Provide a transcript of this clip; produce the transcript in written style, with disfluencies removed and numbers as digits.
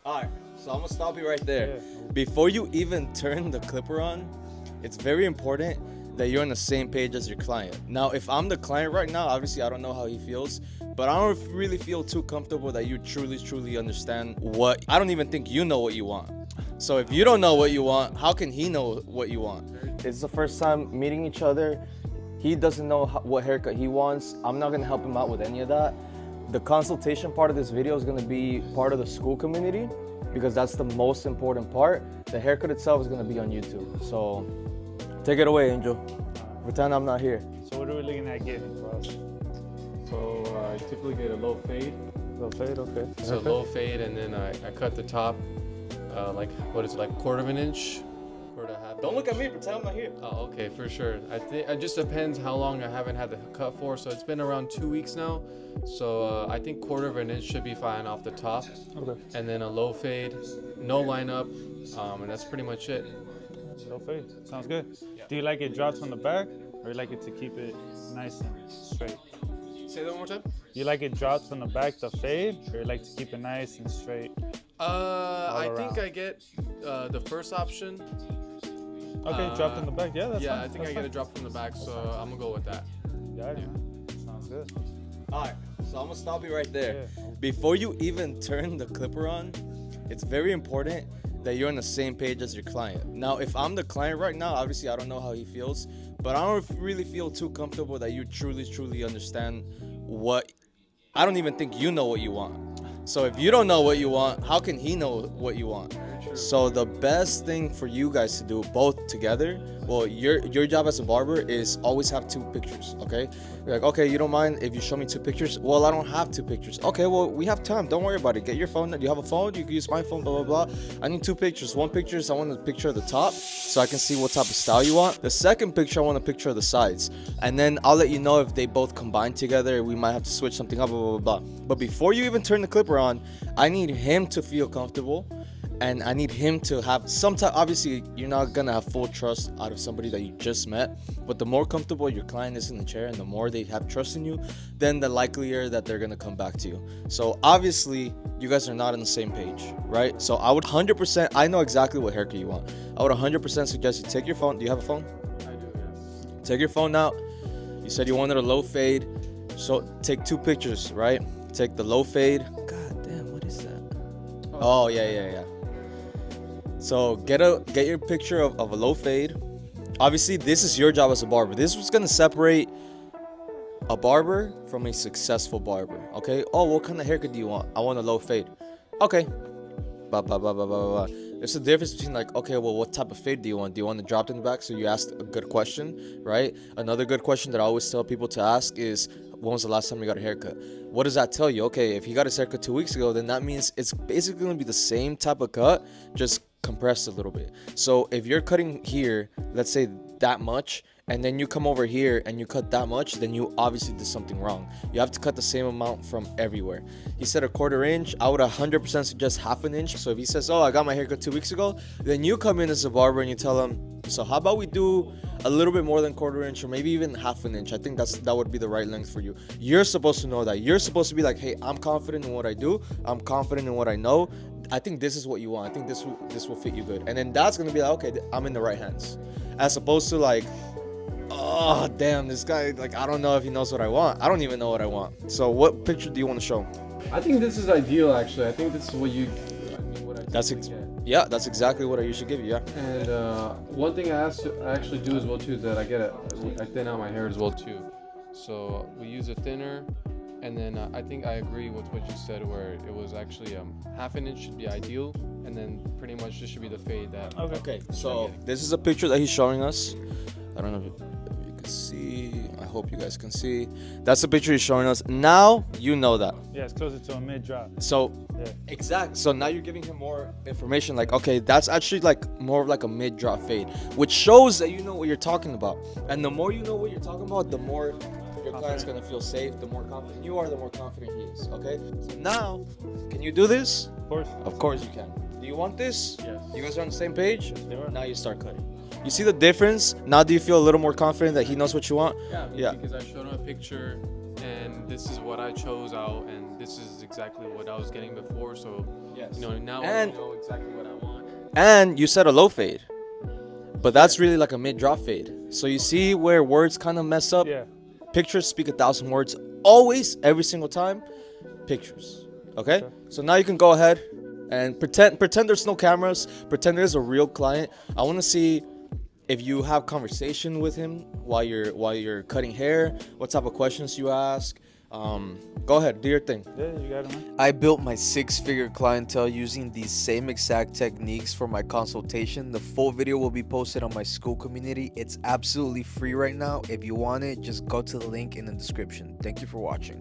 Alright, so I'm gonna stop you right there. Yeah. Before you even turn the clipper on, it's very important that you're on the same page as your client. Now, if I'm the client right now, obviously I don't know how he feels, but I don't really feel too comfortable that you truly understand what, I don't even think you know what you want. So if you don't know what you want, how can he know what you want? It's the first time meeting each other. He doesn't know what haircut he wants. I'm not gonna help him out with any of that. The consultation part of this video is gonna be part of the Skool community because that's the most important part. The haircut itself is gonna be on YouTube. So take it away, Angel. Pretend I'm not here. So what are we looking at getting for us? So I typically get a low fade. Low fade, okay. So low fade, and then I cut the top, like what is it, like quarter of an inch, quarter to half. Don't look at me, pretend I'm not here. Oh, okay, for sure. I think it just depends how long I haven't had the cut for. So it's been around 2 weeks now. So I think quarter of an inch should be fine off the top. Okay. And then a low fade, no lineup, and that's pretty much it. Low fade, sounds good. Yeah. Do you like it dropped from the back, or you like it to keep it nice and straight? Say that one more time. You like it dropped from the back, the fade, or you like to keep it nice and straight? I think I get the first option. Okay, dropped in the back. Yeah, that's yeah, fine. I think I get a drop from the back, so I'm gonna go with that. Yeah, man. Sounds good. Alright, so I'm gonna stop you right there. Yeah. Before you even turn the clipper on, it's very important that you're on the same page as your client. Now, if I'm the client right now, obviously I don't know how he feels, but I don't really feel too comfortable that you truly understand what, I don't even think you know what you want. So if you don't know what you want, how can he know what you want? So the best thing for you guys to do both together, well, your job as a barber is always have 2 pictures, okay? You're like, okay, you don't mind if you show me 2 pictures? Well, I don't have 2 pictures. Okay, well, we have time. Don't worry about it. Get your phone. Do you have a phone? You can use my phone, blah, blah, blah. I need 2 pictures. One picture is I want a picture of the top so I can see what type of style you want. The second picture, I want a picture of the sides. And then I'll let you know if they both combine together. We might have to switch something up, blah, blah, blah. But before you even turn the clipper on, I need him to feel comfortable. And I need him to have some type, obviously you're not gonna have full trust out of somebody that you just met, but the more comfortable your client is in the chair and the more they have trust in you, then the likelier that they're gonna come back to you. So obviously you guys are not on the same page, right? So I would 100%, I know exactly what haircut you want. I would 100% suggest you take your phone. Do you have a phone? I do, yes. Take your phone out. You said you wanted a low fade. So take 2 pictures, right? Take the low fade. God damn, what is that? Oh, yeah. So get your picture of a low fade. Obviously, this is your job as a barber. This is gonna separate a barber from a successful barber. Okay. Oh, what kind of haircut do you want? I want a low fade. Okay. Blah blah blah blah blah blah. There's a difference between like, okay, well, what type of fade do you want? Do you want it dropped in the back? So you asked a good question, right? Another good question that I always tell people to ask is, when was the last time you got a haircut? What does that tell you? Okay, if he got his haircut 2 weeks ago, then that means it's basically gonna be the same type of cut, just compressed a little bit. So if you're cutting here, let's say that much, and then you come over here and you cut that much, then you obviously did something wrong. You have to cut the same amount from everywhere. He said a quarter inch. I would 100% suggest half an inch. So if he says, oh, I got my haircut 2 weeks ago, then you come in as a barber and you tell him, so how about we do a little bit more than quarter inch, or maybe even half an inch. I think that would be the right length for you. You're supposed to know that. You're supposed to be like, hey, I'm confident in what I do. I'm confident in what I know. I think this is what you want. I think this will fit you good. And then that's gonna be like, okay, I'm in the right hands. As opposed to like, oh damn, this guy, like, I don't know if he knows what I want. I don't even know what I want. So what picture do you want to show? I think this is ideal, actually. I think this is what you. Yeah, that's exactly what I usually give you. Yeah. And one thing I actually do as well too is that I thin out my hair as well too. So we use a thinner, and then I think I agree with what you said, where it was actually half an inch should be ideal, and then pretty much this should be the fade that. Okay. So this is a picture that he's showing us. I don't know if you can see. I hope you guys can see. That's the picture he's showing us. Now you know that. Yeah, it's closer to a mid drop. So yeah. Exact. So now you're giving him more information. Like, okay, that's actually like more of like a mid drop fade, which shows that you know what you're talking about. And the more you know what you're talking about, the more your client's gonna feel safe. The more confident you are, the more confident he is. Okay. So now, can you do this? Of course. Of course you can. Do you want this? Yes. You guys are on the same page? Yes, they are. Now you start cutting. You see the difference? Now do you feel a little more confident that he knows what you want? Yeah. Because I showed him a picture, and this is what I chose out, and this is exactly what I was getting before. So, Yes. now And- I know exactly what I want. And you said a low fade, but that's really like a mid drop fade. So you see where words kind of mess up. Yeah. Pictures speak 1,000 words. Always, every single time, pictures. Okay? Okay. So now you can go ahead and pretend there's no cameras. Pretend there's a real client. I want to see if you have conversation with him while you're cutting hair. What type of questions you ask. Go ahead, do your thing. Yeah, you got it, man. I built my 6-figure clientele using these same exact techniques for my consultation. The full video will be posted on my Skool community. It's absolutely free right now. If you want it, just go to the link in the description. Thank you for watching.